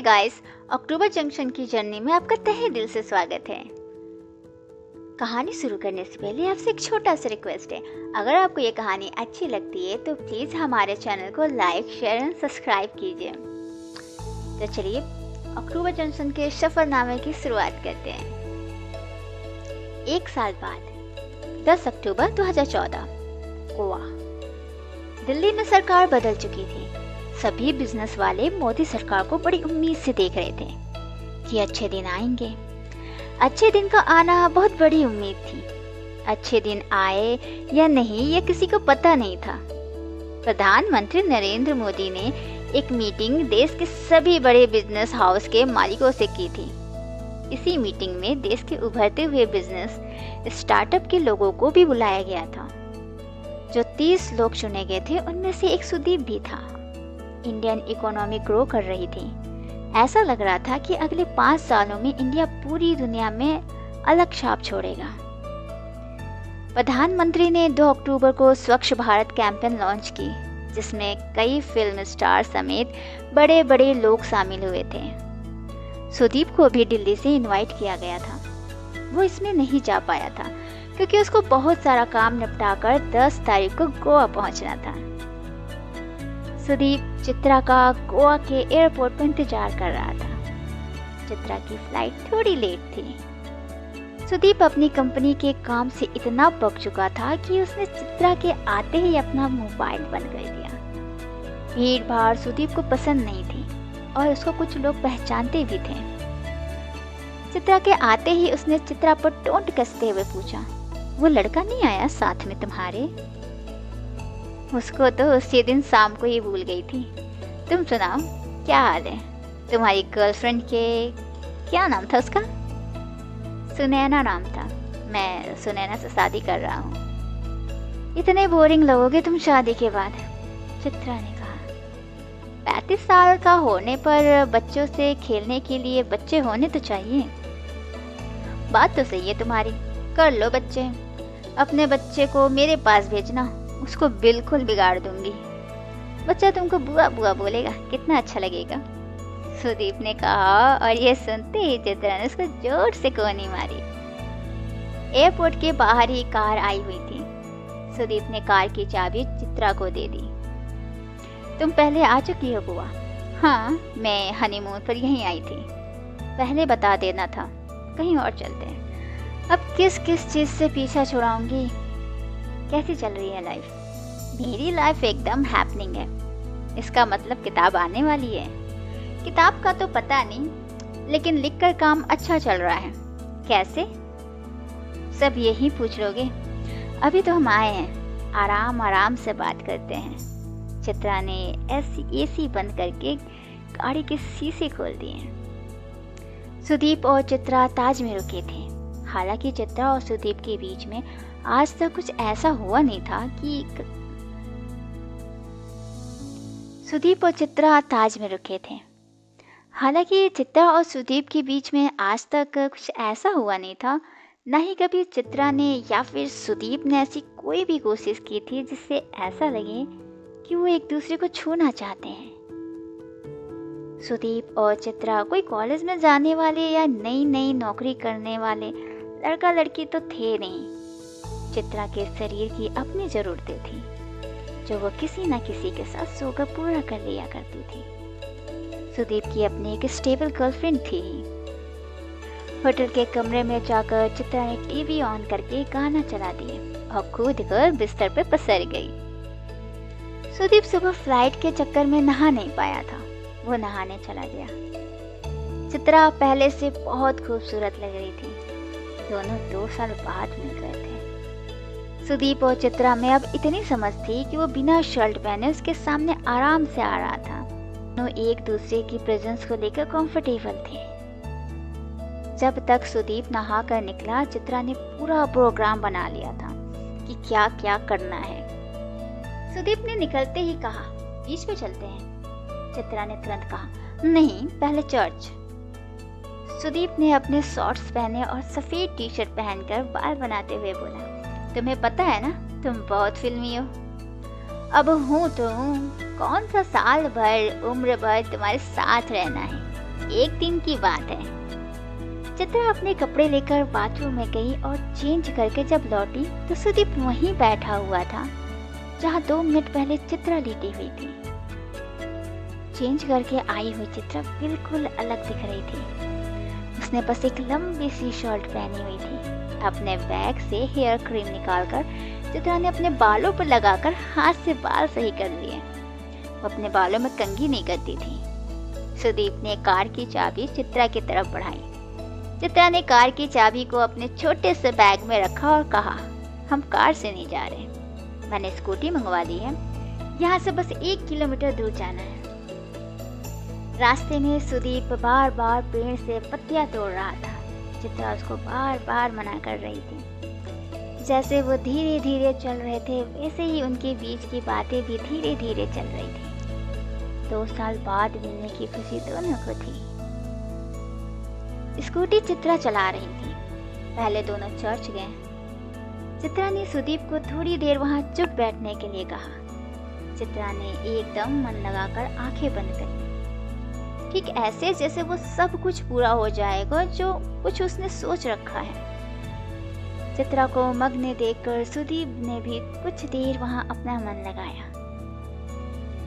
Guys, अक्टूबर junction की journey में आपका तहे दिल से स्वागत है। कहानी शुरू करने से पहले आपसे एक छोटा सा रिक्वेस्ट है। अगर आपको ये कहानी अच्छी लगती है तो प्लीज़ हमारे चैनल को लाइक, शेयर एंड सब्सक्राइब कीजिए। तो चलिए अक्टूबर जंक्शन के सफरनामे की शुरुआत करते हैं। एक साल बाद 10 अक्टूबर 2014, गोवा। दिल्ली में सरकार बदल चुकी थी। सभी बिजनेस वाले मोदी सरकार को बड़ी उम्मीद से देख रहे थे कि अच्छे दिन आएंगे। अच्छे दिन का आना बहुत बड़ी उम्मीद थी। अच्छे दिन आए या नहीं ये किसी को पता नहीं था। प्रधानमंत्री नरेंद्र मोदी ने एक मीटिंग देश के सभी बड़े बिजनेस हाउस के मालिकों से की थी। इसी मीटिंग में देश के उभरते हुए बिजनेस स्टार्टअप के लोगों को भी बुलाया गया था। जो 30 लोग चुने गए थे उनमें से एक सुदीप भी था। इंडियन इकोनॉमी ग्रो कर रही थी। ऐसा लग रहा था कि अगले 5 सालों में इंडिया पूरी दुनिया में अलग छाप छोड़ेगा। प्रधानमंत्री ने 2 अक्टूबर को स्वच्छ भारत कैंपेन लॉन्च की, जिसमें कई फिल्म स्टार समेत बड़े बड़े लोग शामिल हुए थे। सुदीप को भी दिल्ली से इनवाइट किया गया था। वो इसमें नहीं जा पाया था क्योंकि उसको बहुत सारा काम निपटाकर 10 तारीख को गोवा पहुंचना था। सुदीप चित्रा का गोवा के एयरपोर्ट पर इंतजार कर रहा था। चित्रा की फ्लाइट थोड़ी लेट थी। सुदीप अपनी कंपनी के काम से इतना पक चुका था कि उसने चित्रा के आते ही अपना मोबाइल बंद कर दिया। भीड़ भाड़ सुदीप को पसंद नहीं थी और उसको कुछ लोग पहचानते भी थे। चित्रा के आते ही उसने चित्रा पर टोंट कसते हुए पूछा, वो लड़का नहीं आया साथ में तुम्हारे? उसको तो उसी दिन शाम को ही भूल गई थी। तुम सुनाओ, क्या हाल है? तुम्हारी गर्लफ्रेंड के क्या नाम था उसका? सुनैना नाम था। मैं सुनैना से शादी कर रहा हूँ। इतने बोरिंग लगोगे तुम शादी के बाद, चित्रा ने कहा। 35 साल का होने पर बच्चों से खेलने के लिए बच्चे होने तो चाहिए। बात तो सही है तुम्हारी, कर लो बच्चे। अपने बच्चे को मेरे पास भेजना, उसको बिल्कुल बिगाड़ दूंगी। बच्चा तुमको बुआ बुआ बोलेगा, कितना अच्छा लगेगा, सुदीप ने कहा। और ये सुनते ही चित्रा ने उसको जोर से कोनी मारी। एयरपोर्ट के बाहर ही कार आई हुई थी। सुदीप ने कार की चाबी चित्रा को दे दी। तुम पहले आ चुकी हो गोवा? हाँ, मैं हनीमून पर यहीं आई थी। पहले बता देना था, कहीं और चलते हैं। अब किस किस चीज से पीछा छुड़ाऊंगी? कैसी चल रही है लाइफ? मेरी लाइफ एकदम हैपनिंग है। इसका मतलब किताब आने वाली है। किताब का तो पता नहीं, लेकिन लिखकर काम अच्छा चल रहा है। कैसे? सब यही पूछ लोगे। अभी तो हम आए हैं, आराम आराम से बात करते हैं। चित्रा ने एसी बंद करके गाड़ी के शीशे खोल दिए। सुदीप और चित्रा ताज में रुके थे। हालांकि चित्रा और सुदीप के बीच में आज तक कुछ ऐसा हुआ नहीं था कि सुदीप और चित्रा ताज में रुके थे। हालांकि चित्रा और सुदीप के बीच में आज तक कुछ ऐसा हुआ नहीं था, न ही कभी चित्रा ने या फिर सुदीप ने ऐसी कोई भी कोशिश की थी जिससे ऐसा लगे कि वो एक दूसरे को छूना चाहते हैं। सुदीप और चित्रा कोई कॉलेज में जाने वाले या नई नई नौकरी करने वाले लड़का लड़की तो थे नहीं। चित्रा के शरीर की अपनी जरूरतें थी जो वो किसी न किसी के साथ सोकर पूरा कर लिया करती थी। सुदीप की अपनी एक स्टेबल गर्लफ्रेंड थी। होटल के कमरे में जाकर चित्रा ने टीवी ऑन करके गाना चला दिए और कूद कर बिस्तर पर पसर गई। सुदीप सुबह फ्लाइट के चक्कर में नहा नहीं पाया था। वो नहाने चला गया। चित्रा पहले से बहुत खूबसूरत लग रही थी। दोनों 2 साल बाद मिल गए थे। सुदीप और चित्रा में अब इतनी समझ थी कि वो बिना शर्ट पहने उसके सामने आराम से आ रहा था। दोनों एक दूसरे की प्रेजेंस को लेकर कंफर्टेबल थे। जब तक सुदीप नहा कर निकला, चित्रा ने पूरा प्रोग्राम बना लिया था कि क्या क्या करना है। सुदीप ने निकलते ही कहा, बीच पे चलते हैं। चित्रा ने तुरंत कहा, नहीं, पहले चर्च। सुदीप ने अपने शॉर्ट्स पहने और सफेद टी शर्ट पहनकर बाल बनाते हुए बोला, तुम्हें पता है ना, तुम बहुत फिल्मी हो। अब हूँ तो हूँ, कौन सा साल भर उम्र भर तुम्हारे साथ रहना है। एक दिन की बात है। चित्रा अपने कपड़े लेकर बाथरूम में गई और चेंज करके जब लौटी तो सुदीप वहीं बैठा हुआ था जहां 2 मिनट पहले चित्रा लेटी हुई थी। चेंज करके आई हुई चित्रा बिल्कुल अलग दिख रही थी। उसने बस एक लंबी सी शर्ट पहनी हुई थी। अपने बैग से हेयर क्रीम निकालकर चित्रा ने अपने बालों पर लगाकर हाथ से बाल सही कर लिए। वो अपने बालों में कंघी नहीं करती थी। सुदीप ने कार की चाबी चित्रा की तरफ बढ़ाई। चित्रा ने कार की चाबी को अपने छोटे से बैग में रखा और कहा, हम कार से नहीं जा रहे, मैंने स्कूटी मंगवा ली है, यहाँ से बस 1 किलोमीटर दूर जाना है। रास्ते में सुदीप बार बार पेड़ से पत्तियां तोड़ रहा था। चित्रा उसको बार बार मना कर रही थी। जैसे वो धीरे धीरे चल रहे थे वैसे ही उनके बीच की बातें भी धीरे धीरे चल रही थी। 2 साल बाद मिलने की खुशी दोनों को थी। स्कूटी चित्रा चला रही थी। पहले दोनों चर्च गए। चित्रा ने सुदीप को थोड़ी देर वहां चुप बैठने के लिए कहा। चित्रा ने एकदम मन लगाकर आंखें बंद करी, ठीक ऐसे जैसे वो सब कुछ पूरा हो जाएगा जो कुछ उसने सोच रखा है। चित्रा को मग्न देखकर सुदीप ने भी कुछ देर वहां अपना मन लगाया।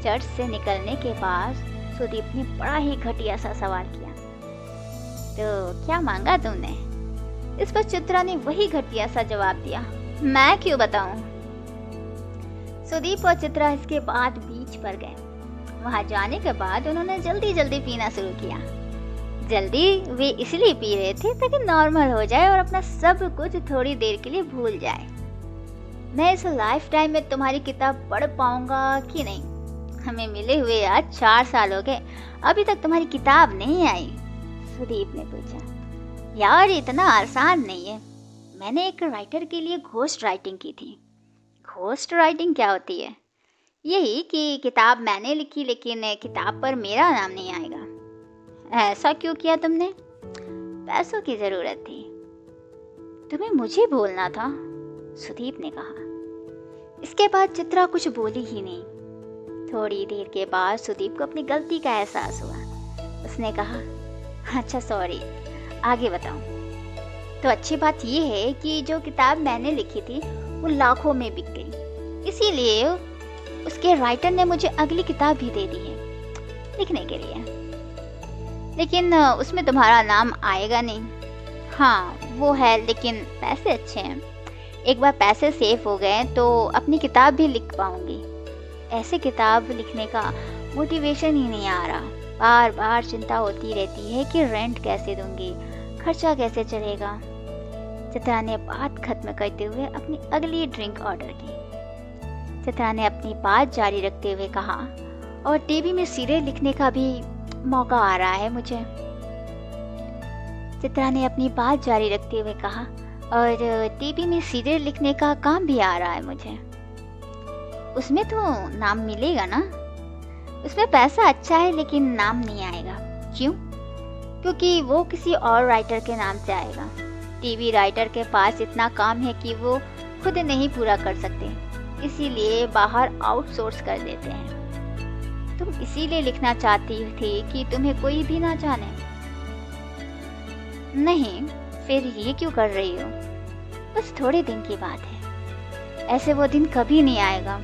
चर्च से निकलने के बाद सुदीप ने बड़ा ही घटिया सा सवाल किया, तो क्या मांगा तुमने? इस पर चित्रा ने वही घटिया सा जवाब दिया, मैं क्यों बताऊं? सुदीप और चित्रा इसके बाद बीच पर गए। वहां जाने के बाद उन्होंने जल्दी जल्दी पीना शुरू किया। जल्दी वे इसलिए पी रहे थे ताकि नॉर्मल हो जाए और अपना सब कुछ थोड़ी देर के लिए भूल जाए। मैं इस लाइफ टाइम में तुम्हारी किताब पढ़ पाऊंगा कि नहीं? हमें मिले हुए आज 4 साल हो गए, अभी तक तुम्हारी किताब नहीं आई। सुदीप ने पूछा, यार इतना आसान नहीं है। मैंने एक राइटर के लिए घोस्ट राइटिंग की थी। घोस्ट राइटिंग क्या होती है? यही कि किताब मैंने लिखी लेकिन किताब पर मेरा नाम नहीं आएगा। ऐसा क्यों किया तुमने? पैसों की जरूरत थी। तुम्हें मुझे बोलना था, सुदीप ने कहा। इसके बाद चित्रा कुछ बोली ही नहीं। थोड़ी देर के बाद सुदीप को अपनी गलती का एहसास हुआ। उसने कहा, अच्छा सॉरी, आगे बताऊं? तो अच्छी बात यह है कि जो किताब मैंने लिखी थी वो लाखों में बिक गई, इसीलिए उसके राइटर ने मुझे अगली किताब भी दे दी है लिखने के लिए, लेकिन उसमें तुम्हारा नाम आएगा नहीं। हाँ वो है, लेकिन पैसे अच्छे हैं। एक बार पैसे सेफ हो गए तो अपनी किताब भी लिख पाऊंगी। ऐसे किताब लिखने का मोटिवेशन ही नहीं आ रहा। बार बार चिंता होती रहती है कि रेंट कैसे दूंगी, खर्चा कैसे चलेगा। चित्रा ने बात खत्म करते हुए अपनी अगली ड्रिंक ऑर्डर की। चित्रा ने अपनी बात जारी रखते हुए कहा, और टीवी में सीरियल लिखने का भी मौका आ रहा है मुझे। चित्रा ने अपनी बात जारी रखते हुए कहा, और टीवी में सीरियल लिखने का काम भी आ रहा है मुझे। उसमें तो नाम मिलेगा ना? उसमें पैसा अच्छा है लेकिन नाम नहीं आएगा। क्यों? क्योंकि वो किसी और राइटर के नाम से आएगा। टीवी राइटर के पास इतना काम है कि वो खुद नहीं पूरा कर सकते, इसीलिए बाहर आउटसोर्स कर देते हैं। तुम इसीलिए लिखना चाहती थी कि तुम्हें कोई भी ना जाने? नहीं, फिर ये क्यों कर रही हो? बस थोड़े दिन की बात है, ऐसे वो दिन कभी नहीं आएगा।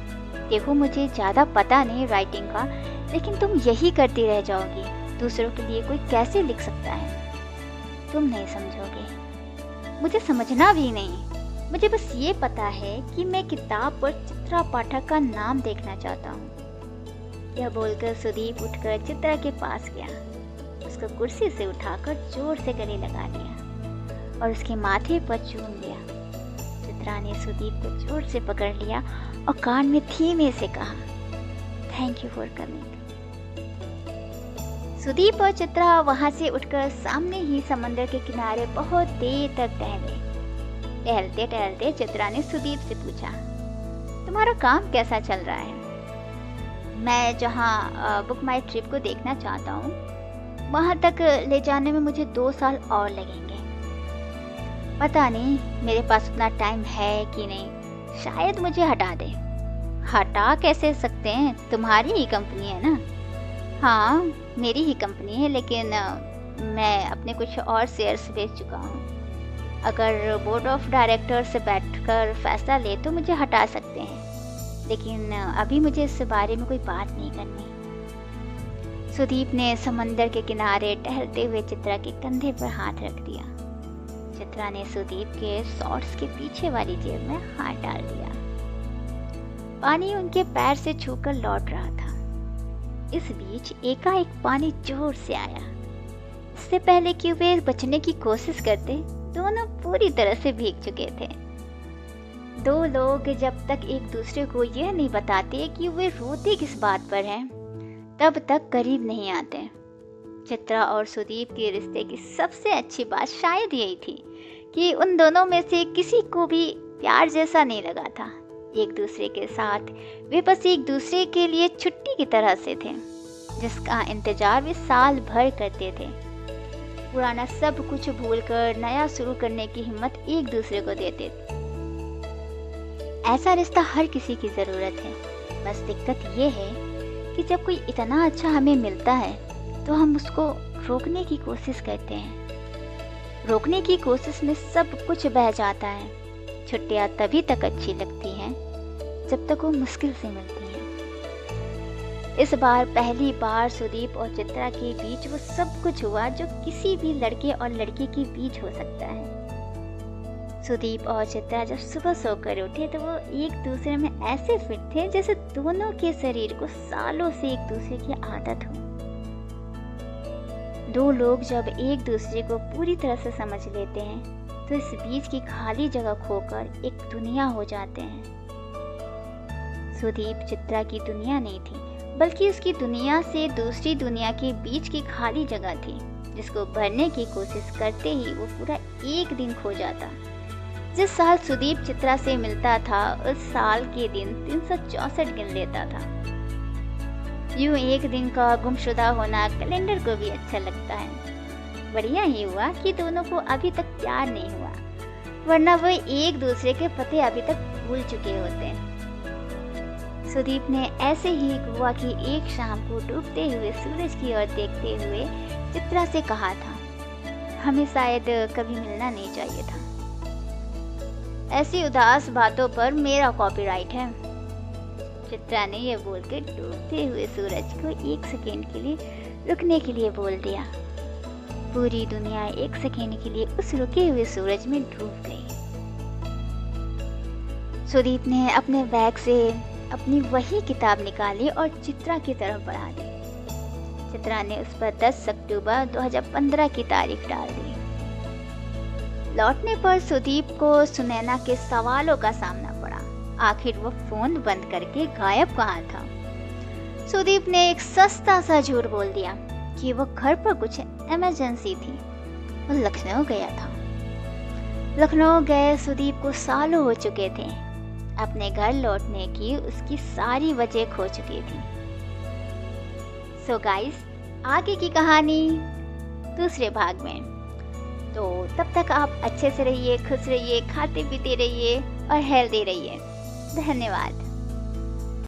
देखो मुझे ज़्यादा पता नहीं राइटिंग का, लेकिन तुम यही करती रह जाओगी। दूसरों के लिए कोई कैसे लिख सकता है? तुम नहीं समझोगे, मुझे समझना भी नहीं। मुझे बस ये पता है कि मैं किताब पर चित्रा पाठक का नाम देखना चाहता हूँ। यह बोलकर सुदीप उठकर चित्रा के पास गया, उसको कुर्सी से उठाकर जोर से गले लगा लिया और उसके माथे पर चूम लिया। चित्रा ने सुदीप को जोर से पकड़ लिया और कान में धीमे से कहा, thank you for coming. Sudeep और चित्रा वहां से उठकर सामने ही समंदर के किनारे बहुत देर तक टहले। टहलते टहलते चित्रा ने सुदीप से पूछा, तुम्हारा काम कैसा चल रहा है? मैं जहाँ बुक माई ट्रिप को देखना चाहता हूँ वहाँ तक ले जाने में मुझे 2 साल और लगेंगे। पता नहीं मेरे पास उतना टाइम है कि नहीं, शायद मुझे हटा दे। हटा कैसे सकते हैं, तुम्हारी ही कंपनी है ना। हाँ, मेरी ही कंपनी है, लेकिन मैं अपने कुछ और शेयर्स बेच चुका हूँ। अगर बोर्ड ऑफ डायरेक्टर से बैठकर फैसला ले तो मुझे हटा सकते हैं, लेकिन अभी मुझे इस बारे में कोई बात नहीं करनी। सुदीप ने समंदर के किनारे टहलते हुए चित्रा के कंधे पर हाथ रख दिया। चित्रा ने सुदीप के शॉर्ट्स के पीछे वाली जेब में हाथ डाल दिया। पानी उनके पैर से छूकर लौट रहा था। इस बीच एकाएक पानी जोर से आया। इससे पहले कि वे बचने की कोशिश करते, दोनों पूरी तरह से भीग चुके थे। दो लोग जब तक एक दूसरे को यह नहीं बताते कि वे रोते किस बात पर हैं, तब तक करीब नहीं आते। चित्रा और सुदीप के रिश्ते की सबसे अच्छी बात शायद यही थी कि उन दोनों में से किसी को भी प्यार जैसा नहीं लगा था। एक दूसरे के साथ वे बस एक दूसरे के लिए छुट्टी की तरह से थे, जिसका इंतजार वे साल भर करते थे। पुराना सब कुछ भूलकर नया शुरू करने की हिम्मत एक दूसरे को देते थे। ऐसा रिश्ता हर किसी की ज़रूरत है। बस दिक्कत ये है कि जब कोई इतना अच्छा हमें मिलता है तो हम उसको रोकने की कोशिश करते हैं। रोकने की कोशिश में सब कुछ बह जाता है। छुट्टियां तभी तक अच्छी लगती हैं जब तक वो मुश्किल से मिलती हैं। इस बार पहली बार सुदीप और चित्रा के बीच वो सब कुछ हुआ जो किसी भी लड़के और लड़की के बीच हो सकता है। सुदीप और चित्रा जब सुबह सोकर उठे तो वो एक दूसरे में ऐसे फिट थे जैसे दोनों के शरीर को सालों से एक दूसरे की आदत हो। दो लोग जब एक दूसरे को पूरी तरह से समझ लेते हैं तो इस बीच की खाली जगह खोकर एक दुनिया हो जाते हैं। सुदीप चित्रा की दुनिया नहीं थी, बल्कि उसकी दुनिया से दूसरी दुनिया के बीच की खाली जगह थी, जिसको भरने की कोशिश करते ही वो पूरा एक दिन खो जाता। जिस साल सुदीप चित्रा से मिलता था, उस साल के दिन 364 गिन लेता था। यूं एक दिन का गुमशुदा होना कैलेंडर को भी अच्छा लगता है। बढ़िया ही हुआ कि दोनों को अभी तक प्यार नहीं हुआ, वरना वो एक दूसरे के पते अभी तक भूल चुके होते। सुदीप ने ऐसे ही गोवा की एक शाम को डूबते हुए सूरज की ओर देखते हुए चित्रा से कहा था, हमें शायद कभी मिलना नहीं चाहिए था। ऐसी उदास बातों पर मेरा कॉपीराइट है। चित्रा ने यह बोलकर डूबते हुए सूरज को एक सेकेंड के लिए रुकने के लिए बोल दिया। पूरी दुनिया एक सेकेंड के लिए उस रुके हुए सूरज में डूब गई। सुदीप ने अपने बैग से अपनी वही किताब निकाली और चित्रा की तरफ बढ़ा दी। चित्रा ने उस पर 10 अक्टूबर 2015 की तारीख डाल दी। लौटने पर सुदीप को सुनैना के सवालों का सामना पड़ा। आखिर वो फोन बंद करके गायब कहाँ था। सुदीप ने एक सस्ता सा झूठ बोल दिया कि वो घर पर कुछ इमरजेंसी थी, वो लखनऊ गया था। लखनऊ गए सुदीप को सालों हो चुके थे। अपने घर लौटने की उसकी सारी वजह खो चुकी थी। सो गाइस, आगे की कहानी दूसरे भाग में। तो तब तक आप अच्छे से रहिए, खुश रहिए, खाते पीते रहिए और हेल्दी रहिए। धन्यवाद।